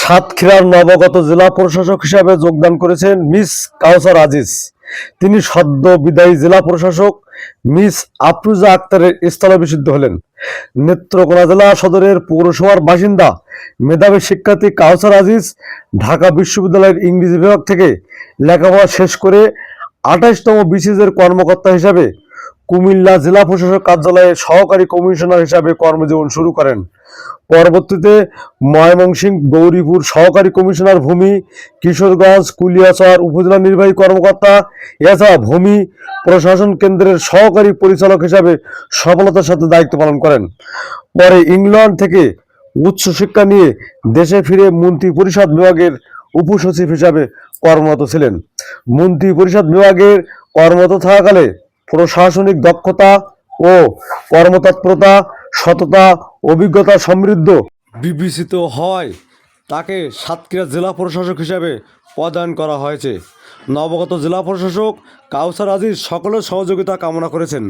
সাতক্ষীরার নবাগত জেলা প্রশাসক হিসাবে যোগদান করেছেন মিস কাউসার আজিজ। তিনি সদ্য বিদায়ী জেলা প্রশাসক মিস আফরোজা আক্তারের স্থলাভিষিক্ত হলেন। নেত্রকোনা জেলা সদরের পৌরসভার বাসিন্দা মেধাবী শিক্ষার্থী কাউসার আজিজ ঢাকা বিশ্ববিদ্যালয়ের ইংরেজি বিভাগ থেকে লেখাপড়া শেষ করে ২৮তম বিসিএসের কর্মকর্তা হিসাবে কুমিল্লা জেলা প্রশাসক কার্যালয়ে সহকারী কমিশনার হিসাবে কর্মজীবন শুরু করেন। পরবর্তীতে ময়মনসিংহ, গৌরীপুর সহকারী কমিশনার ভূমি, কিশোরগঞ্জ, কুলিয়াচর উপজেলা নির্বাহী কর্মকর্তা এছাড়া ভূমি প্রশাসন কেন্দ্রের সহকারী পরিচালক হিসাবে সফলতার সাথে দায়িত্ব পালন করেন। পরে ইংল্যান্ড থেকে উচ্চশিক্ষা নিয়ে দেশে ফিরে মন্ত্রিপরিষদ বিভাগের উপসচিব হিসাবে কর্মরত ছিলেন। মন্ত্রিপরিষদ বিভাগের কর্মরত থাকাকালে প্রশাসনিক দক্ষতা ও কর্মতৎপরতা, সততা, অভিজ্ঞতা সমৃদ্ধ বিবেচিত হয় তাকে সাতক্ষীরা জেলা প্রশাসক হিসাবে প্রদান করা হয়েছে। নবাগত জেলা প্রশাসক কাউসার আজিজ সকলের সহযোগিতা কামনা করেছেন।